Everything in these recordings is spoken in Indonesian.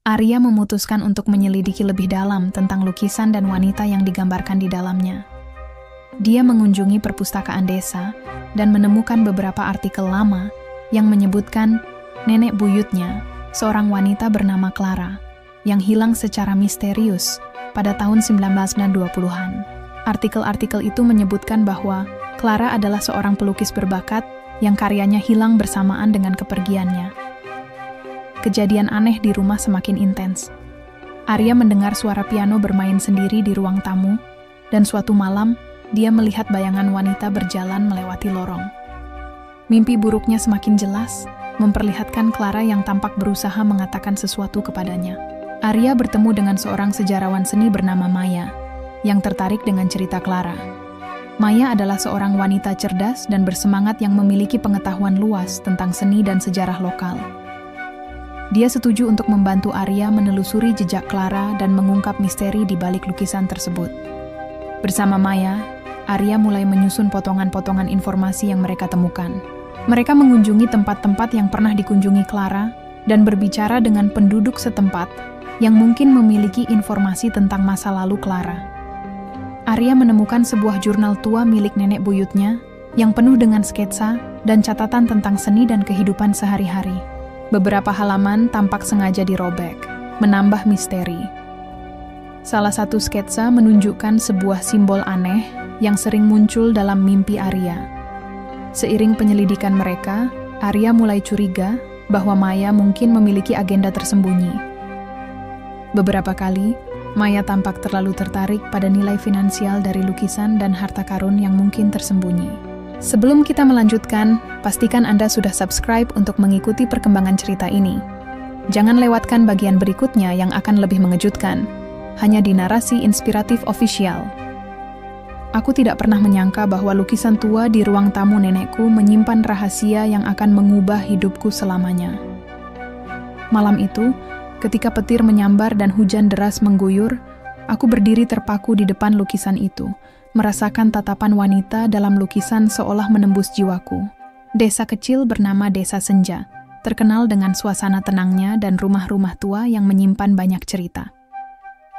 Arya memutuskan untuk menyelidiki lebih dalam tentang lukisan dan wanita yang digambarkan di dalamnya. Dia mengunjungi perpustakaan desa dan menemukan beberapa artikel lama yang menyebutkan nenek buyutnya, seorang wanita bernama Clara, yang hilang secara misterius pada tahun 1920-an. Artikel-artikel itu menyebutkan bahwa Clara adalah seorang pelukis berbakat yang karyanya hilang bersamaan dengan kepergiannya. Kejadian aneh di rumah semakin intens. Arya mendengar suara piano bermain sendiri di ruang tamu, dan suatu malam, dia melihat bayangan wanita berjalan melewati lorong. Mimpi buruknya semakin jelas, memperlihatkan Clara yang tampak berusaha mengatakan sesuatu kepadanya. Arya bertemu dengan seorang sejarawan seni bernama Maya, yang tertarik dengan cerita Clara. Maya adalah seorang wanita cerdas dan bersemangat yang memiliki pengetahuan luas tentang seni dan sejarah lokal. Dia setuju untuk membantu Arya menelusuri jejak Clara dan mengungkap misteri di balik lukisan tersebut. Bersama Maya, Arya mulai menyusun potongan-potongan informasi yang mereka temukan. Mereka mengunjungi tempat-tempat yang pernah dikunjungi Clara dan berbicara dengan penduduk setempat yang mungkin memiliki informasi tentang masa lalu Clara. Arya menemukan sebuah jurnal tua milik nenek buyutnya yang penuh dengan sketsa dan catatan tentang seni dan kehidupan sehari-hari. Beberapa halaman tampak sengaja dirobek, menambah misteri. Salah satu sketsa menunjukkan sebuah simbol aneh yang sering muncul dalam mimpi Arya. Seiring penyelidikan mereka, Arya mulai curiga bahwa Maya mungkin memiliki agenda tersembunyi. Beberapa kali, Maya tampak terlalu tertarik pada nilai finansial dari lukisan dan harta karun yang mungkin tersembunyi. Sebelum kita melanjutkan, pastikan Anda sudah subscribe untuk mengikuti perkembangan cerita ini. Jangan lewatkan bagian berikutnya yang akan lebih mengejutkan, hanya di Narasi Inspiratif Official. Aku tidak pernah menyangka bahwa lukisan tua di ruang tamu nenekku menyimpan rahasia yang akan mengubah hidupku selamanya. Malam itu, ketika petir menyambar dan hujan deras mengguyur, aku berdiri terpaku di depan lukisan itu, merasakan tatapan wanita dalam lukisan seolah menembus jiwaku. Desa kecil bernama Desa Senja, terkenal dengan suasana tenangnya dan rumah-rumah tua yang menyimpan banyak cerita.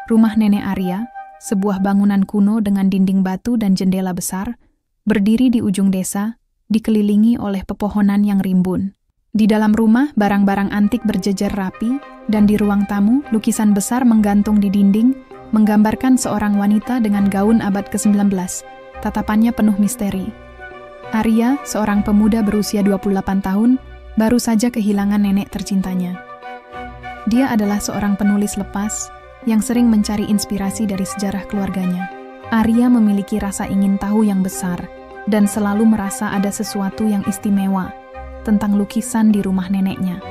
Rumah nenek Arya, sebuah bangunan kuno dengan dinding batu dan jendela besar, berdiri di ujung desa, dikelilingi oleh pepohonan yang rimbun. Di dalam rumah, barang-barang antik berjejer rapi, dan di ruang tamu, lukisan besar menggantung di dinding, menggambarkan seorang wanita dengan gaun abad ke-19. Tatapannya penuh misteri. Arya, seorang pemuda berusia 28 tahun, baru saja kehilangan nenek tercintanya. Dia adalah seorang penulis lepas, yang sering mencari inspirasi dari sejarah keluarganya. Arya memiliki rasa ingin tahu yang besar, dan selalu merasa ada sesuatu yang istimewa tentang lukisan di rumah neneknya.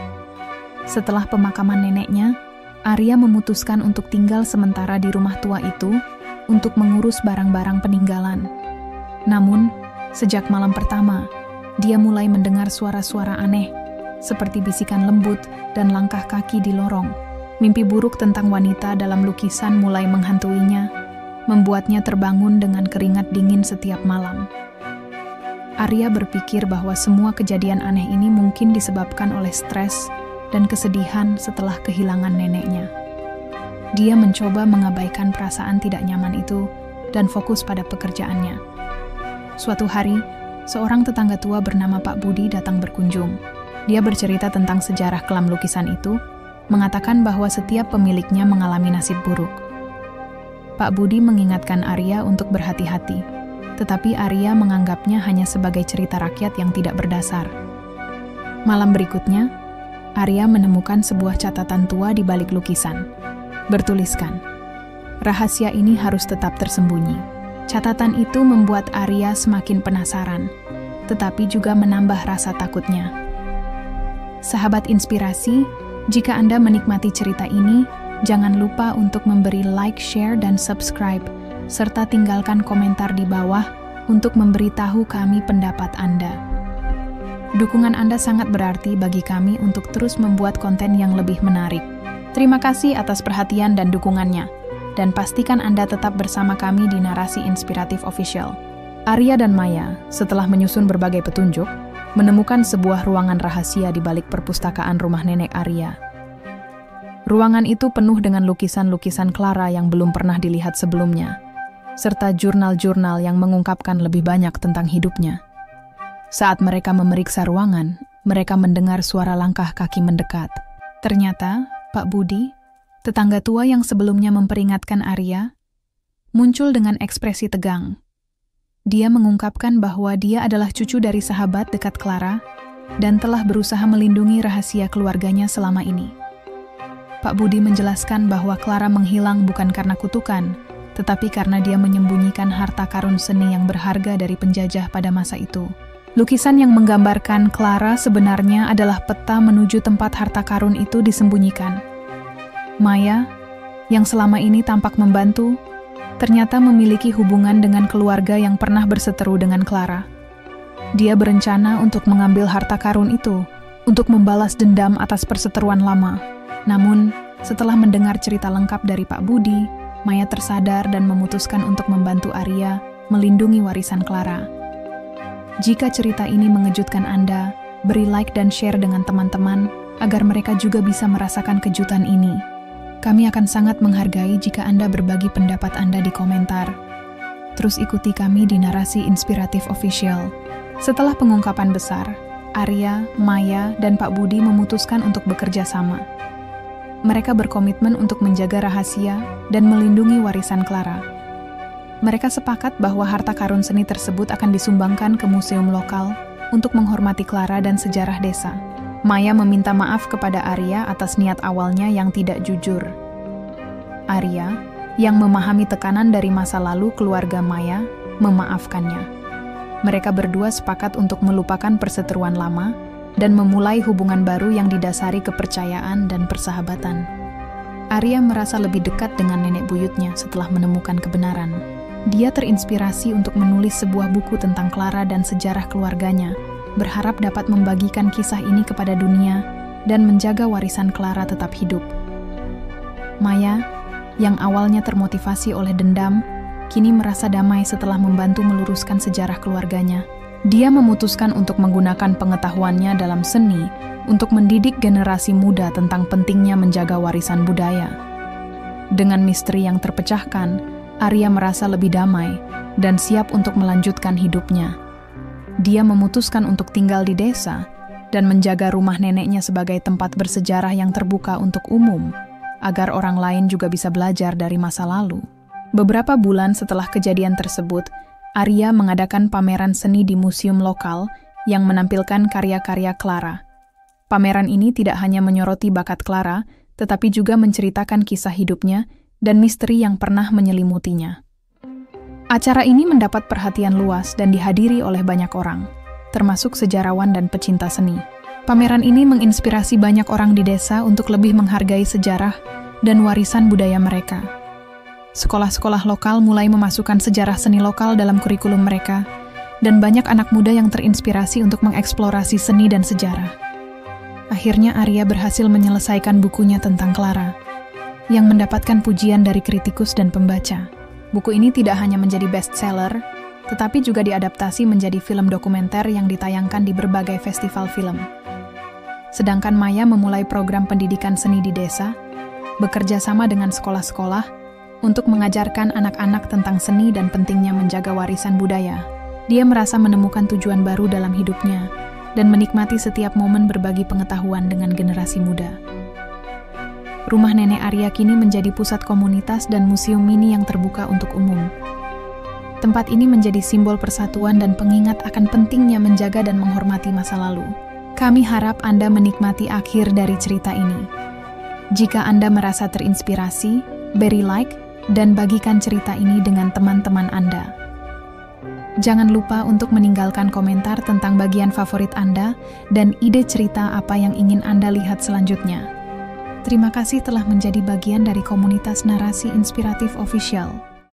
Setelah pemakaman neneknya, Arya memutuskan untuk tinggal sementara di rumah tua itu untuk mengurus barang-barang peninggalan. Namun, sejak malam pertama, dia mulai mendengar suara-suara aneh, seperti bisikan lembut dan langkah kaki di lorong. Mimpi buruk tentang wanita dalam lukisan mulai menghantuinya, membuatnya terbangun dengan keringat dingin setiap malam. Arya berpikir bahwa semua kejadian aneh ini mungkin disebabkan oleh stres dan kesedihan setelah kehilangan neneknya. Dia mencoba mengabaikan perasaan tidak nyaman itu dan fokus pada pekerjaannya. Suatu hari, seorang tetangga tua bernama Pak Budi datang berkunjung. Dia bercerita tentang sejarah kelam lukisan itu, mengatakan bahwa setiap pemiliknya mengalami nasib buruk. Pak Budi mengingatkan Arya untuk berhati-hati, tetapi Arya menganggapnya hanya sebagai cerita rakyat yang tidak berdasar. Malam berikutnya, Arya menemukan sebuah catatan tua di balik lukisan. Bertuliskan, "Rahasia ini harus tetap tersembunyi." Catatan itu membuat Arya semakin penasaran, tetapi juga menambah rasa takutnya. Sahabat inspirasi, jika Anda menikmati cerita ini, jangan lupa untuk memberi like, share, dan subscribe, serta tinggalkan komentar di bawah untuk memberitahu kami pendapat Anda. Dukungan Anda sangat berarti bagi kami untuk terus membuat konten yang lebih menarik. Terima kasih atas perhatian dan dukungannya, dan pastikan Anda tetap bersama kami di Narasi Inspiratif Official. Arya dan Maya, setelah menyusun berbagai petunjuk, menemukan sebuah ruangan rahasia di balik perpustakaan rumah nenek Arya. Ruangan itu penuh dengan lukisan-lukisan Clara yang belum pernah dilihat sebelumnya, serta jurnal-jurnal yang mengungkapkan lebih banyak tentang hidupnya. Saat mereka memeriksa ruangan, mereka mendengar suara langkah kaki mendekat. Ternyata, Pak Budi, tetangga tua yang sebelumnya memperingatkan Arya, muncul dengan ekspresi tegang. Dia mengungkapkan bahwa dia adalah cucu dari sahabat dekat Clara dan telah berusaha melindungi rahasia keluarganya selama ini. Pak Budi menjelaskan bahwa Clara menghilang bukan karena kutukan, tetapi karena dia menyembunyikan harta karun seni yang berharga dari penjajah pada masa itu. Lukisan yang menggambarkan Clara sebenarnya adalah peta menuju tempat harta karun itu disembunyikan. Maya, yang selama ini tampak membantu, ternyata memiliki hubungan dengan keluarga yang pernah berseteru dengan Clara. Dia berencana untuk mengambil harta karun itu, untuk membalas dendam atas perseteruan lama. Namun, setelah mendengar cerita lengkap dari Pak Budi, Maya tersadar dan memutuskan untuk membantu Arya melindungi warisan Clara. Jika cerita ini mengejutkan Anda, beri like dan share dengan teman-teman agar mereka juga bisa merasakan kejutan ini. Kami akan sangat menghargai jika Anda berbagi pendapat Anda di komentar. Terus ikuti kami di Narasi Inspiratif Official. Setelah pengungkapan besar, Arya, Maya, dan Pak Budi memutuskan untuk bekerja sama. Mereka berkomitmen untuk menjaga rahasia dan melindungi warisan Clara. Mereka sepakat bahwa harta karun seni tersebut akan disumbangkan ke museum lokal untuk menghormati Clara dan sejarah desa. Maya meminta maaf kepada Arya atas niat awalnya yang tidak jujur. Arya, yang memahami tekanan dari masa lalu keluarga Maya, memaafkannya. Mereka berdua sepakat untuk melupakan perseteruan lama dan memulai hubungan baru yang didasari kepercayaan dan persahabatan. Arya merasa lebih dekat dengan nenek buyutnya setelah menemukan kebenaran. Dia terinspirasi untuk menulis sebuah buku tentang Clara dan sejarah keluarganya, berharap dapat membagikan kisah ini kepada dunia dan menjaga warisan Clara tetap hidup. Maya, yang awalnya termotivasi oleh dendam, kini merasa damai setelah membantu meluruskan sejarah keluarganya. Dia memutuskan untuk menggunakan pengetahuannya dalam seni untuk mendidik generasi muda tentang pentingnya menjaga warisan budaya. Dengan misteri yang terpecahkan, Arya merasa lebih damai dan siap untuk melanjutkan hidupnya. Dia memutuskan untuk tinggal di desa dan menjaga rumah neneknya sebagai tempat bersejarah yang terbuka untuk umum, agar orang lain juga bisa belajar dari masa lalu. Beberapa bulan setelah kejadian tersebut, Arya mengadakan pameran seni di museum lokal yang menampilkan karya-karya Clara. Pameran ini tidak hanya menyoroti bakat Clara, tetapi juga menceritakan kisah hidupnya dan misteri yang pernah menyelimutinya. Acara ini mendapat perhatian luas dan dihadiri oleh banyak orang, termasuk sejarawan dan pecinta seni. Pameran ini menginspirasi banyak orang di desa untuk lebih menghargai sejarah dan warisan budaya mereka. Sekolah-sekolah lokal mulai memasukkan sejarah seni lokal dalam kurikulum mereka, dan banyak anak muda yang terinspirasi untuk mengeksplorasi seni dan sejarah. Akhirnya Arya berhasil menyelesaikan bukunya tentang Clara, yang mendapatkan pujian dari kritikus dan pembaca. Buku ini tidak hanya menjadi bestseller, tetapi juga diadaptasi menjadi film dokumenter yang ditayangkan di berbagai festival film. Sedangkan Maya memulai program pendidikan seni di desa, bekerja sama dengan sekolah-sekolah untuk mengajarkan anak-anak tentang seni dan pentingnya menjaga warisan budaya. Dia merasa menemukan tujuan baru dalam hidupnya dan menikmati setiap momen berbagi pengetahuan dengan generasi muda. Rumah nenek Arya kini menjadi pusat komunitas dan museum mini yang terbuka untuk umum. Tempat ini menjadi simbol persatuan dan pengingat akan pentingnya menjaga dan menghormati masa lalu. Kami harap Anda menikmati akhir dari cerita ini. Jika Anda merasa terinspirasi, beri like dan bagikan cerita ini dengan teman-teman Anda. Jangan lupa untuk meninggalkan komentar tentang bagian favorit Anda dan ide cerita apa yang ingin Anda lihat selanjutnya. Terima kasih telah menjadi bagian dari komunitas Narasi Inspiratif Official.